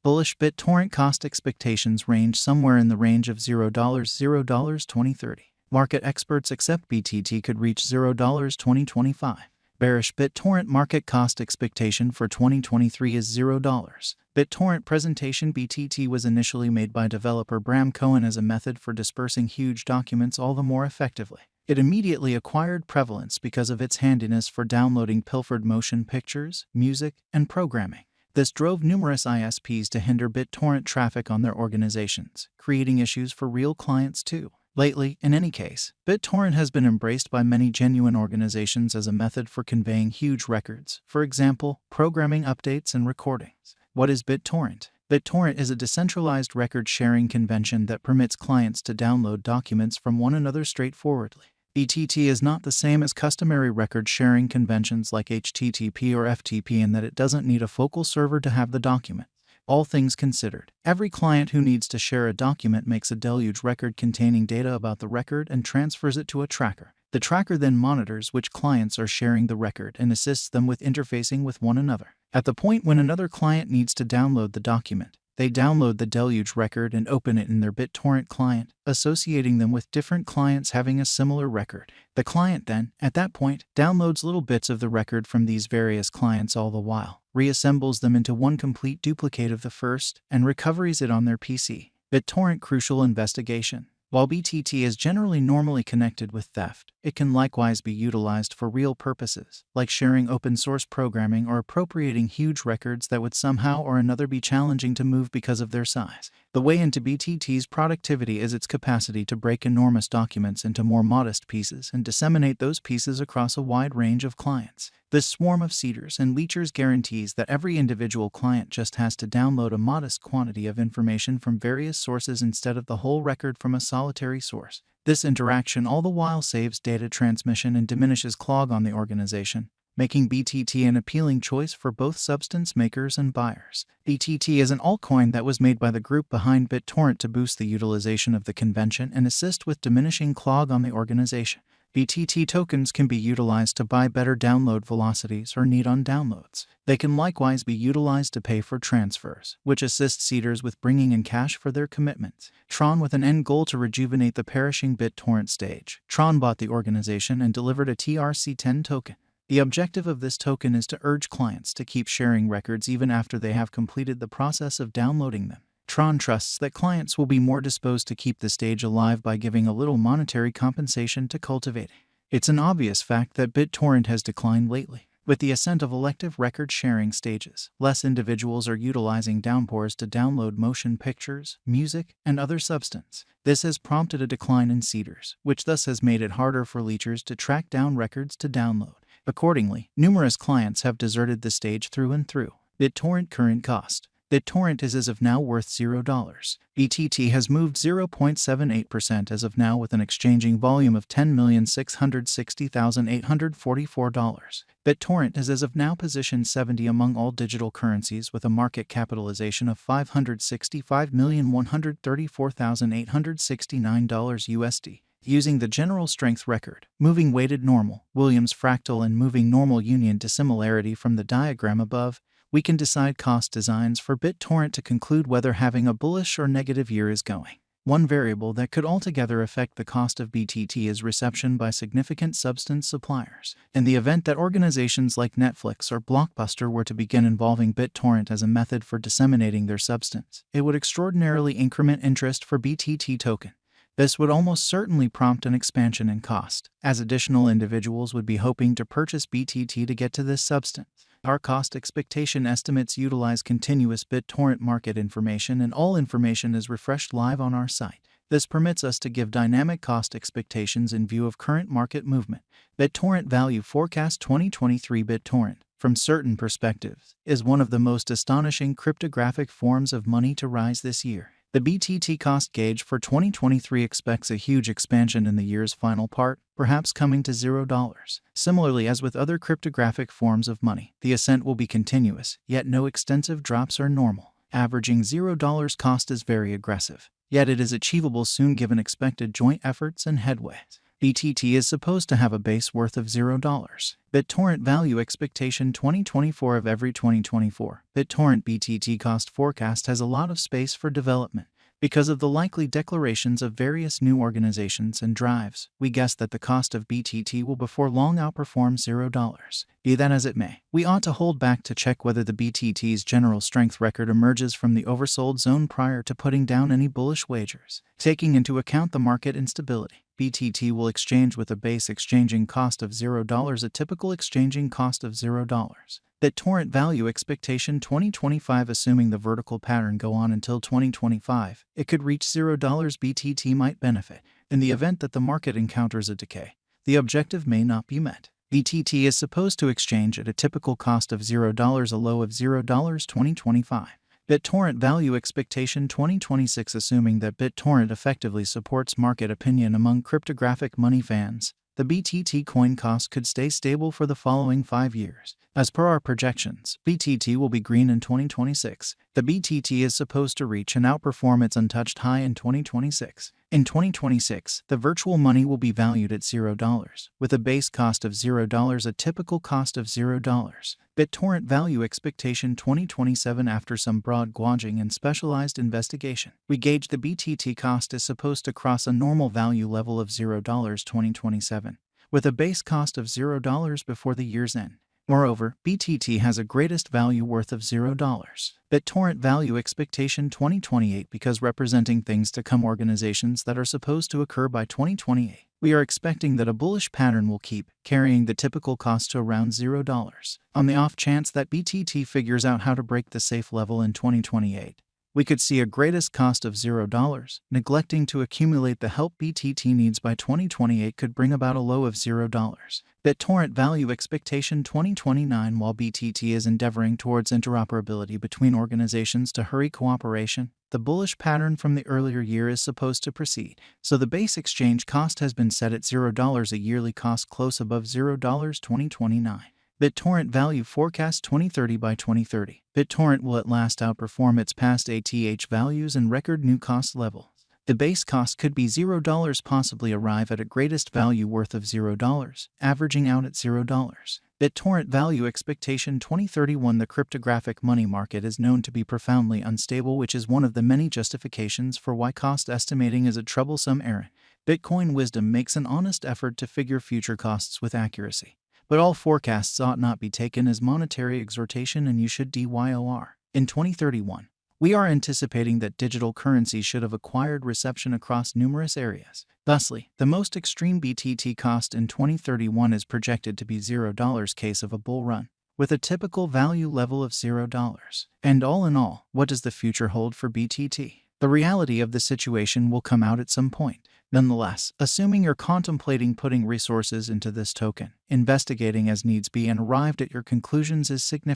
Bullish BitTorrent cost expectations range somewhere in the range of $0 2030. Market experts accept BTT could reach $0 2025. Bearish BitTorrent market cost expectation for 2023 is $0. BitTorrent presentation BTT was initially made by developer Bram Cohen as a method for dispersing huge documents all the more effectively. It immediately acquired prevalence because of its handiness for downloading pilfered motion pictures, music, and programming. This drove numerous ISPs to hinder BitTorrent traffic on their organizations, creating issues for real clients too. Lately, in any case, BitTorrent has been embraced by many genuine organizations as a method for conveying huge records, for example, programming updates and recordings. What is BitTorrent? BitTorrent is a decentralized record-sharing convention that permits clients to download documents from one another straightforwardly. BTT is not the same as customary record-sharing conventions like HTTP or FTP in that it doesn't need a focal server to have the document. All things considered, every client who needs to share a document makes a deluge record containing data about the record and transfers it to a tracker. The tracker then monitors which clients are sharing the record and assists them with interfacing with one another. At the point when another client needs to download the document, they download the deluge record and open it in their BitTorrent client, associating them with different clients having a similar record. The client then, at that point, downloads little bits of the record from these various clients all the while, reassembles them into one complete duplicate of the first, and recoveries it on their PC. BitTorrent crucial investigation. While BTT is generally normally connected with theft, it can likewise be utilized for real purposes, like sharing open-source programming or appropriating huge records that would somehow or another be challenging to move because of their size. The way into BTT's productivity is its capacity to break enormous documents into more modest pieces and disseminate those pieces across a wide range of clients. This swarm of seeders and leechers guarantees that every individual client just has to download a modest quantity of information from various sources instead of the whole record from a solitary source. This interaction all the while saves data transmission and diminishes clog on the organization, making BTT an appealing choice for both substance makers and buyers. BTT is an altcoin that was made by the group behind BitTorrent to boost the utilization of the convention and assist with diminishing clog on the organization. BTT tokens can be utilized to buy better download velocities or need on downloads. They can likewise be utilized to pay for transfers, which assists seeders with bringing in cash for their commitments. Tron, with an end goal to rejuvenate the perishing BitTorrent stage. Tron bought the organization and delivered a TRC10 token. The objective of this token is to urge clients to keep sharing records even after they have completed the process of downloading them. Tron trusts that clients will be more disposed to keep the stage alive by giving a little monetary compensation to cultivate it. It's an obvious fact that BitTorrent has declined lately. With the ascent of elective record-sharing stages, less individuals are utilizing downpours to download motion pictures, music, and other substance. This has prompted a decline in seeders, which thus has made it harder for leechers to track down records to download. Accordingly, numerous clients have deserted the stage through and through. BitTorrent current cost. BitTorrent is as of now worth $0. BTT has moved 0.78% as of now with an exchanging volume of $10,660,844. BitTorrent is as of now position 70 among all digital currencies with a market capitalization of $565,134,869 USD. Using the general strength record, moving weighted normal, Williams fractal and moving normal union dissimilarity from the diagram above, we can decide cost designs for BitTorrent to conclude whether having a bullish or negative year is going. One variable that could altogether affect the cost of BTT is reception by significant substance suppliers. In the event that organizations like Netflix or Blockbuster were to begin involving BitTorrent as a method for disseminating their substance, it would extraordinarily increment interest for BTT token. This would almost certainly prompt an expansion in cost, as additional individuals would be hoping to purchase BTT to get to this substance. Our cost expectation estimates utilize continuous BitTorrent market information, and all information is refreshed live on our site. This permits us to give dynamic cost expectations in view of current market movement. BitTorrent Value Forecast 2023. BitTorrent, from certain perspectives, is one of the most astonishing cryptographic forms of money to rise this year. The BTT cost gauge for 2023 expects a huge expansion in the year's final part, perhaps coming to $0. Similarly, as with other cryptographic forms of money, the ascent will be continuous, yet no extensive drops are normal. Averaging $0 cost is very aggressive, yet it is achievable soon given expected joint efforts and headways. BTT is supposed to have a base worth of $0. Bittorrent value expectation 2024 of every 2024. Bittorrent BTT cost forecast has a lot of space for development. Because of the likely declarations of various new organizations and drives, we guess that the cost of BTT will before long outperform $0. Be that as it may, we ought to hold back to check whether the BTT's general strength record emerges from the oversold zone prior to putting down any bullish wagers. Taking into account the market instability, BTT will exchange with a base exchanging cost of $0, a typical exchanging cost of $0. Bittorrent value expectation 2025. Assuming the vertical pattern go on until 2025, it could reach $0. BTT might benefit. In the event that the market encounters a decay, the objective may not be met. BTT is supposed to exchange at a typical cost of $0, a low of $0 2025. Bittorrent value expectation 2026. Assuming that Bittorrent effectively supports market opinion among cryptographic money fans, the BTT coin cost could stay stable for the following 5 years. As per our projections, BTT will be green in 2026. The BTT is supposed to reach and outperform its untouched high in 2026. In 2026, the virtual money will be valued at $0, with a base cost of $0, a typical cost of $0. Bittorrent value expectation 2027. After some broad gauging and specialized investigation, we gauge the BTT cost is supposed to cross a normal value level of $0 2027, with a base cost of $0 before the year's end. Moreover, BTT has a greatest value worth of $0. Bittorrent value expectation 2028. Because representing things to come organizations that are supposed to occur by 2028, we are expecting that a bullish pattern will keep carrying the typical cost to around $0. On the off chance that BTT figures out how to break the safe level in 2028, we could see a greatest cost of $0. Neglecting to accumulate the help BTT needs by 2028 could bring about a low of $0. Bittorrent value expectation 2029. While BTT is endeavoring towards interoperability between organizations to hurry cooperation, the bullish pattern from the earlier year is supposed to proceed, so the base exchange cost has been set at $0, a yearly cost close above $0 2029. Bittorrent value forecast 2030. By 2030, Bittorrent will at last outperform its past ATH values and record new cost levels. The base cost could be $0, possibly arrive at a greatest value worth of $0, averaging out at $0. Bittorrent value expectation 2031. The cryptographic money market is known to be profoundly unstable, which is one of the many justifications for why cost estimating is a troublesome errand. Bitcoin wisdom makes an honest effort to figure future costs with accuracy, but all forecasts ought not be taken as monetary exhortation, and you should DYOR. In 2031, we are anticipating that digital currency should have acquired reception across numerous areas. Thusly, the most extreme BTT cost in 2031 is projected to be $0 case of a bull run, with a typical value level of $0. And all in all, what does the future hold for BTT? The reality of the situation will come out at some point. Nonetheless, assuming you're contemplating putting resources into this token, investigating as needs be and arrived at your conclusions is significant.